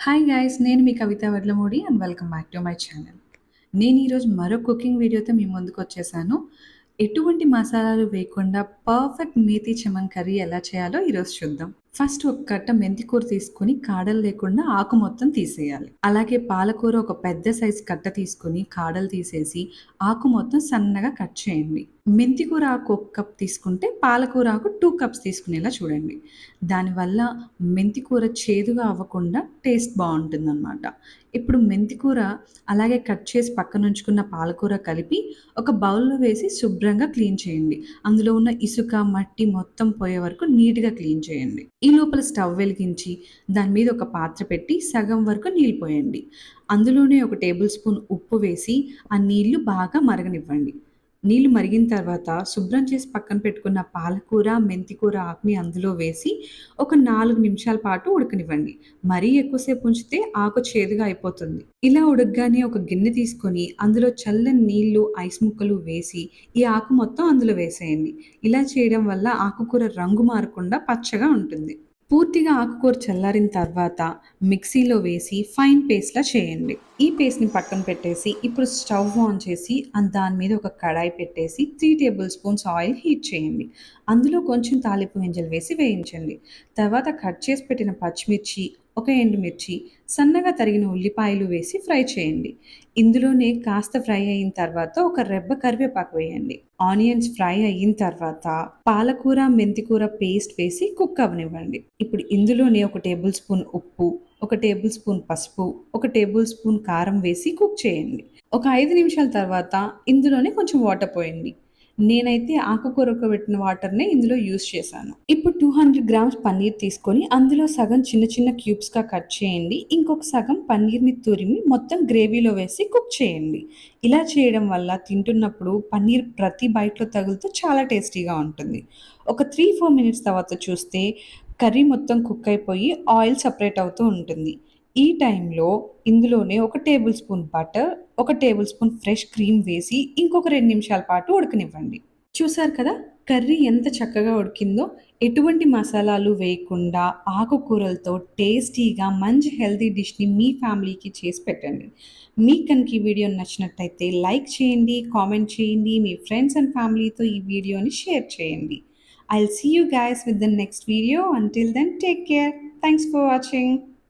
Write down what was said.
Hi guys, నేను మీ Kavitha Vadlamudi and welcome back to my channel. నేను ఈరోజు మరో కుకింగ్ వీడియోతో మీ ముందుకు వచ్చేసాను. ఎటువంటి మసాలాలు వేయకుండా పర్ఫెక్ట్ మేతి చమన్ కర్రీ ఎలా చేయాలో ఈరోజు చూద్దాం. ఫస్ట్ ఒక కట్ట మెంతికూర తీసుకొని కాడలు లేకుండా ఆకు మొత్తం తీసేయాలి. అలాగే పాలకూర ఒక పెద్ద సైజు కట్ట తీసుకొని కాడలు తీసేసి ఆకు మొత్తం సన్నగా కట్ చేయండి. మెంతికూర ఆకు 1 కప్ తీసుకుంటే పాలకూర ఆకు 2 కప్స్ తీసుకునేలా చూడండి. దానివల్ల మెంతికూర చేదుగా అవ్వకుండా టేస్ట్ బావుంటుందనమాట. ఇప్పుడు మెంతికూర అలాగే కట్ చేసి పక్కనుంచుకున్న పాలకూర కలిపి ఒక బౌల్‌లో వేసి శుభ్రంగా క్లీన్ చేయండి. అందులో ఉన్న ఇసుక, మట్టి మొత్తం పోయే వరకు నీట్‌గా క్లీన్ చేయండి. ఈ లోపల స్టవ్ వెలిగించి దాని మీద ఒక పాత్ర పెట్టి సగం వరకు నీళ్ళు పోయండి. అందులోనే ఒక టేబుల్ స్పూన్ ఉప్పు వేసి ఆ నీళ్లు బాగా మరగనివ్వండి. నీళ్లు మరిగిన తర్వాత శుభ్రం చేసి పక్కన పెట్టుకున్న పాలకూర, మెంతికూర ఆకుని అందులో వేసి ఒక 4 నిమిషాల పాటు ఉడకనివ్వండి. మరీ ఎక్కువసేపు ఉంచితే ఆకు చేదుగా అయిపోతుంది. ఇలా ఉడకగానే ఒక గిన్నె తీసుకొని అందులో చల్లని నీళ్లు, ఐస్ ముక్కలు వేసి ఈ ఆకు మొత్తం అందులో వేసేయండి. ఇలా చేయడం వల్ల ఆకుకూర రంగు మారకుండా పచ్చగా ఉంటుంది. పూర్తిగా ఆకుకూర చల్లారిన తర్వాత మిక్సీలో వేసి ఫైన్ పేస్ట్‌లా చేయండి. ఈ పేస్ట్‌ని పక్కన పెట్టేసి ఇప్పుడు స్టవ్ ఆన్ చేసి దాని మీద ఒక కడాయి పెట్టేసి 3 టేబుల్ స్పూన్స్ ఆయిల్ హీట్ చేయండి. అందులో కొంచెం తాలింపు గింజలు వేసి వేయించండి. తర్వాత కట్ చేసి పెట్టిన పచ్చిమిర్చి, ఒక ఎండుమిర్చి, సన్నగా తరిగిన ఉల్లిపాయలు వేసి ఫ్రై చేయండి. ఇందులోనే కాస్త ఫ్రై అయిన తర్వాత ఒక రెబ్బ కరివేపాకు వేయండి. ఆనియన్స్ ఫ్రై అయిన తర్వాత పాలకూర, మెంతికూర పేస్ట్ వేసి కుక్ అవ్వనివ్వండి. ఇప్పుడు ఇందులోనే ఒక టేబుల్ స్పూన్ ఉప్పు, ఒక టేబుల్ స్పూన్ పసుపు, ఒక టేబుల్ స్పూన్ కారం వేసి కుక్ చేయండి. ఒక 5 నిమిషాల తర్వాత ఇందులోనే కొంచెం వాటర్ పోయండి. నేనైతే ఆకుకూర ఉడకబెట్టిన వాటర్‌నే ఇందులో యూజ్ చేశాను. ఇప్పుడు 200 గ్రామ్స్ పన్నీర్ తీసుకొని అందులో సగం చిన్న చిన్న క్యూబ్స్‌గా కట్ చేయండి. ఇంకొక సగం పన్నీర్‌ని తురిమి మొత్తం గ్రేవీలో వేసి కుక్ చేయండి. ఇలా చేయడం వల్ల తింటున్నప్పుడు పన్నీర్ ప్రతి బైట్‌లో తగులుతూ చాలా టేస్టీగా ఉంటుంది. ఒక 3, 4 మినిట్స్ తర్వాత చూస్తే కర్రీ మొత్తం కుక్ అయిపోయి ఆయిల్ సెపరేట్ అవుతూ ఉంటుంది. ఈ టైంలో ఇందులోనే ఒక టేబుల్ స్పూన్ బటర్, ఒక టేబుల్ స్పూన్ ఫ్రెష్ క్రీమ్ వేసి ఇంకొక 2 నిమిషాల పాటు ఉడకనివ్వండి. చూసారు కదా! కర్రీ ఎంత చక్కగా ఉడికిందో. ఎటువంటి మసాలాలు వేయకుండా ఆకుకూరలతో టేస్టీగా మంచి హెల్తీ డిష్‌ని మీ ఫ్యామిలీకి చేసి పెట్టండి. మీకు కనుక ఈ వీడియో నచ్చినట్టయితే లైక్ చేయండి, కామెంట్ చేయండి, మీ ఫ్రెండ్స్ అండ్ ఫ్యామిలీతో ఈ వీడియోని షేర్ చేయండి. I'll see you guys with the next video. Until then, take care. Thanks for watching.